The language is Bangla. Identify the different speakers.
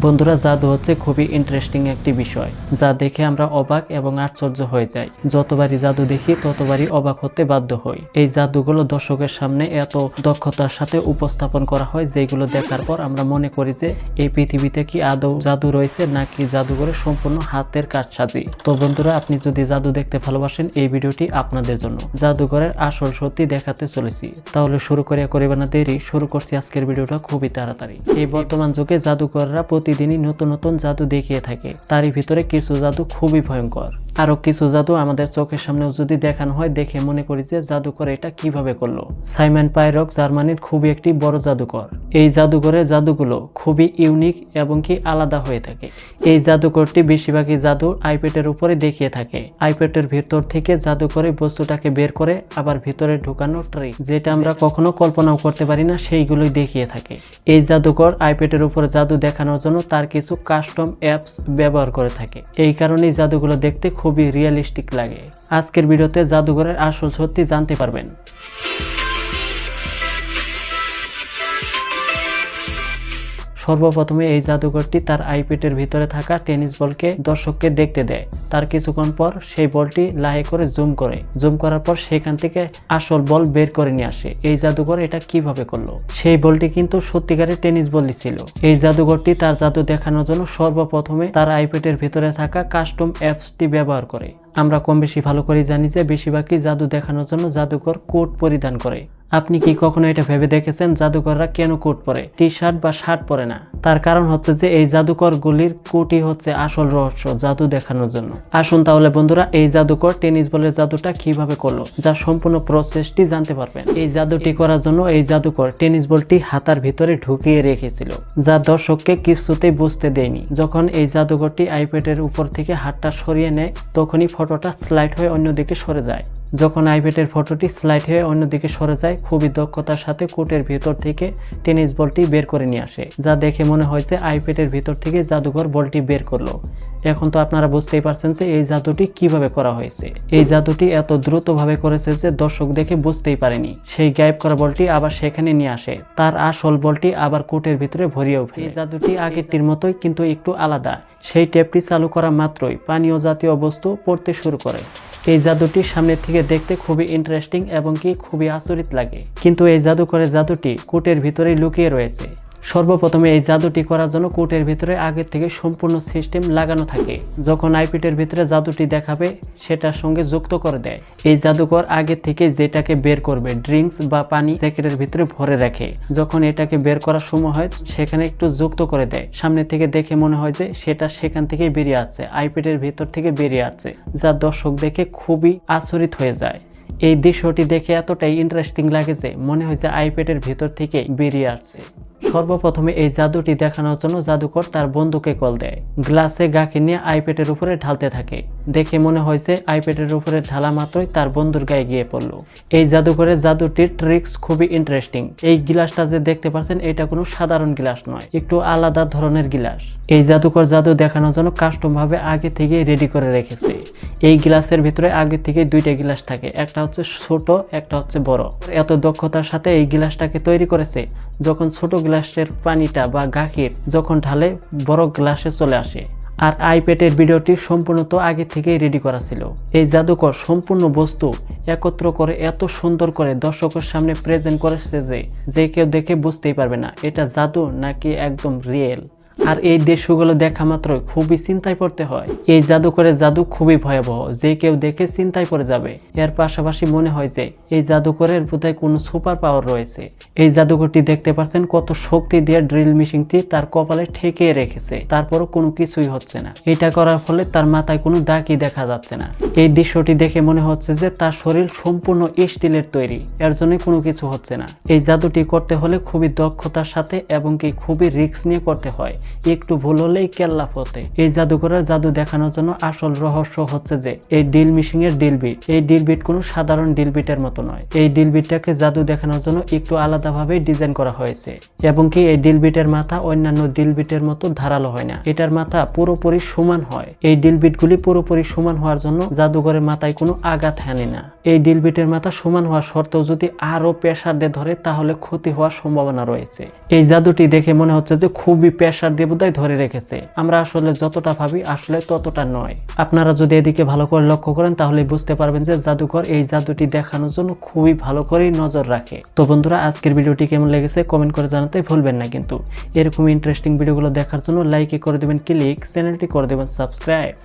Speaker 1: বন্ধুরা, জাদু হচ্ছে খুবই ইন্টারেস্টিং একটি বিষয়, যা দেখে আমরা অবাক এবং আশ্চর্য হয়ে যাই। যতবারই জাদু দেখি ততবারই অবাক হতে বাধ্য হই। এই জাদুগুলো দর্শকের সামনে এত দক্ষতার সাথে উপস্থাপন করা হয়, যেগুলো দেখার পর আমরা মনে করি যে এই পৃথিবীতে কি আদৌ জাদু রয়েছে নাকি জাদুঘরে সম্পূর্ণ হাতের কারসাজি। তো বন্ধুরা, আপনি যদি জাদু দেখতে ভালোবাসেন, এই ভিডিওটি আপনাদের জন্য। জাদুঘরের আসল সত্যি দেখাতে চলেছি। তাহলে শুরু করিবে না দেরি, শুরু করছি আজকের ভিডিওটা খুবই তাড়াতাড়ি। এই বর্তমান যুগে জাদুকররা প্রতিদিনই নতুন নতুন জাদু দেখিয়ে থাকে। তারই ভিতরে কিছু জাদু খুবই ভয়ঙ্কর, আরো কিছু জাদু আমাদের চোখের সামনেও যদি দেখানো হয়, দেখে মনে করি যে জাদুকর এটা কিভাবে করলো। সাইমন পাইরক জার্মানির খুবই একটি বড় জাদুকর। এই জাদুঘরের জাদুগুলো খুবই ইউনিক এবং কি আলাদা হয়ে থাকে। এই জাদুকরটি বেশিরভাগই জাদু আইপ্যাডের উপরে দেখিয়ে থাকে। আইপ্যাডের ভিতর থেকে জাদুকরে বস্তুটাকে বের করে আবার ভিতরে ঢুকানো ট্রিক, যেটা আমরা কখনো কল্পনাও করতে পারি না, সেইগুলোই দেখিয়ে থাকে। এই জাদুকর আইপ্যাডের উপরে জাদু দেখানোর জন্য তার কিছু কাস্টম অ্যাপস ব্যবহার করে থাকে। এই কারণেই জাদুগুলো দেখতে খুবই রিয়েলিস্টিক লাগে। আজকের ভিডিওতে জাদুঘরের আসল সত্যি জানতে পারবেন। সর্বপ্রথমে এই জাদুঘরটি তার আইপ্যাডের ভিতরে থাকা টেনিস বলকে দর্শককে দেখতে দেয়। তার কিছুক্ষণ পর সেই বলটি লাহে করে জুম করার পর সেখান থেকে আসল বল বের করে নিয়ে আসে। এই জাদুঘর এটা কিভাবে করলো? সেই বলটি কিন্তু সত্যিকারের টেনিস বলই ছিল। এই জাদুঘরটি তার জাদু দেখানোর জন্য সর্বপ্রথমে তার আইপ্যাডের ভিতরে থাকা কাস্টম অ্যাপসটি ব্যবহার করে। আমরা কম বেশি ভালো করে জানি যে বেশিরভাগই জাদু দেখানোর জন্য জাদুকর কোট পরিধান করে। আপনি কি কখনো এটা ভেবে দেখেছেন জাদুকররা কেন কোট পরে, টি শার্ট বা শার্ট পরে না? তার কারণ হচ্ছে যে এই জাদুকর গুলির কোটই হচ্ছে আসল রহস্য জাদু দেখানোর জন্য। আসুন তাহলে বন্ধুরা, এই জাদুকর টেনিস বলের জাদুটা কিভাবে করলো, যা সম্পূর্ণ প্রসেসটি জানতে পারবেন। এই জাদুটি করার জন্য এই জাদুকর টেনিস বলটি হাতার ভিতরে ঢুকিয়ে রেখেছিল, যা দর্শককে কিছুতেই বুঝতে দেয়নি। যখন এই জাদুকরটি আইপ্যাডের উপর থেকে হাতটা সরিয়ে নেয়, তখনই ফটোটা স্লাইড হয়ে অন্যদিকে সরে যায়। যখন আইপ্যাডের ফটোটি স্লাইড হয়ে অন্যদিকে সরে যায়, খুবই দক্ষতার সাথে কোটের ভিতর থেকে টেনিস বলটি বের করে নিয়ে আসে, যা দেখে মনে হয় যে আইপ্যাডের ভিতর থেকে জাদুঘর বলটি বের করলো। এখন তো আপনারা বুঝতেই পারছেন যে এই জাদুটি কিভাবে করা হয়েছে। এই জাদুটি এত দ্রুতভাবে করেছে যে দর্শক দেখে বুঝতেই পারেনি। সেই গায়েব করা বলটি আবার সেখানে নিয়ে আসে, তার আসল বলটি আবার কোটের ভিতরে ভরিয়েও ফেলে। এই জাদুটি আগেরটির মতোই কিন্তু একটু আলাদা। সেই ট্যাপটি চালু করা মাত্রই পানীয় জাতীয় বস্তু পড়তে শুরু করে। এই জাদুটি সামনের থেকে দেখতে খুবই ইন্টারেস্টিং এবং কি খুবই আচরিত লাগে, কিন্তু এই জাদুকরের জাদুটি কোটের ভিতরেই লুকিয়ে রয়েছে। সর্বপ্রথমে এই জাদুটি করার জন্য কোটের ভিতরে আগের থেকে সম্পূর্ণ সিস্টেম লাগানো থাকে। যখন আইপ্যাডের ভিতরে জাদুটি দেখাবে, সেটার সঙ্গে যুক্ত করে দেয়। এই জাদুকর আগে থেকে যেটাকে বের করবে, ড্রিঙ্কস বা পানি জ্যাকেটের ভিতরে ভরে রাখে। যখন এটাকে বের করার সময় হয়, সেখানে একটু যুক্ত করে দেয়। সামনে থেকে দেখে মনে হয় যে সেটা সেখান থেকে বেরিয়ে আসছে, আইপ্যাডের ভিতর থেকে বেরিয়ে আসছে, যা দর্শক দেখে খুবই আচরিত হয়ে যায়। এই দৃশ্যটি দেখে এতটাই ইন্টারেস্টিং লাগে যে মনে হয় যে আইপ্যাডের ভিতর থেকে বেরিয়ে আসছে। সর্বপ্রথমে এই জাদুটি দেখানোর জন্য জাদুকর তার বন্ধুকে কল দেয়। গ্লাসে গাকে নিয়ে আইপ্যাডের উপরে ঢালতে থাকে। দেখে মনে হয়েছে আইপ্যাডের উপরে ঢালা মাত্রই তার বন্ধুর গায়ে গিয়ে পড়লো। এই জাদুকরের জাদুটির ট্রিক্স খুবই ইন্টারেস্টিং। এই গ্লাসটা যে দেখতে পাচ্ছেন, এটা কোনো সাধারণ গ্লাস নয়, একটু আলাদা ধরনের গ্লাস। এই জাদুকর জাদু দেখানোর জন্য কাস্টম ভাবে আগে থেকে রেডি করে রেখেছে। এই গ্লাসের ভিতরে আগে থেকে দুইটা গ্লাস থাকে, একটা হচ্ছে ছোট, একটা হচ্ছে বড়। এত দক্ষতার সাথে এই গ্লাসটাকে তৈরি করেছে, যখন ছোট গ্লাসের পানিটা বা গাখির যখন ঢালে, বড় গ্লাসে চলে আসে। আর আইপ্যাডের ভিডিওটি সম্পূর্ণত আগে থেকেই রেডি করা ছিল। এই জাদুকর সম্পূর্ণ বস্তু একত্র করে এত সুন্দর করে দর্শকের সামনে প্রেজেন্ট করেছে যে কেউ দেখে বুঝতেই পারবে না এটা জাদু নাকি একদম রিয়েল। আর এই দৃশ্যগুলো দেখা মাত্রই খুবই চিন্তায় পড়তে হয়। এই জাদুকরের জাদু খুবই ভয়াবহ, যে কেউ দেখে চিন্তায় পড়ে যাবে। এর পাশাপাশি মনে হয় যে এই জাদুকরের বোধহয় কোনো সুপার পাওয়ার রয়েছে। এই জাদুকরটি দেখতে পাচ্ছেন কত শক্তি দিয়ে ড্রিল মেশিনটি তার কপালে ঠেকিয়ে রেখেছে, তারপরও কোনো কিছুই হচ্ছে না। এটা করার ফলে তার মাথায় কোনো দাগই দেখা যাচ্ছে না। এই দৃশ্যটি দেখে মনে হচ্ছে যে তার শরীর সম্পূর্ণ স্টিলের তৈরি, এর জন্য কোনো কিছু হচ্ছে না। এই জাদুটি করতে হলে খুবই দক্ষতার সাথে এবং কি খুবই রিস্ক নিয়ে করতে হয়, একটু ভুল হলেই কেল্লা ফতে। এই জাদুকরের জাদু দেখানোর জন্য আসল রহস্য হচ্ছে যে এই ড্রিল মেশিনের ড্রিল বিট। এই ড্রিল বিট কোনো সাধারণ ড্রিল বিটের মতো নয়। এই ড্রিল বিটটাকে জাদু দেখানোর জন্য একটু আলাদাভাবে ডিজাইন করা হয়েছে এবং কি এই ড্রিল বিটের মাথা অন্যান্য ড্রিল বিটের মতো ধারালো হয় না, এটার মাথা পুরোপুরি সমান হয়। এই ড্রিল বিটগুলি পুরোপুরি সমান হওয়ার জন্য জাদুঘরের মাথায় কোনো আঘাত হানে না। এই ড্রিল বিটের মাথা সমান হওয়া সত্ত্বেও যদি আরো প্রেসার দিয়ে ধরে, তাহলে ক্ষতি হওয়ার সম্ভাবনা রয়েছে। এই জাদুটি দেখে মনে হচ্ছে যে খুবই প্রেসার কম্পিউটার দিয়ে বোধহয় ধরে রেখেছে। আমরা আসলে যতটা ভাবি আসলে ততটা নয়। আপনারা যদি এদিকে ভালো করে লক্ষ্য করেন তাহলে বুঝতে পারবেন যে জাদুকর এই জাদুটি দেখানোর জন্য খুবই ভালো করে নজর রাখে। তো বন্ধুরা, আজকের ভিডিওটি কেমন লেগেছে কমেন্ট করে জানাতে ভুলবেন না কিন্তু। এরকম ইন্টারেস্টিং ভিডিওগুলো দেখার জন্য লাইক করে দেবেন ক্লিক, চ্যানেলটি করে দেবেন সাবস্ক্রাইব।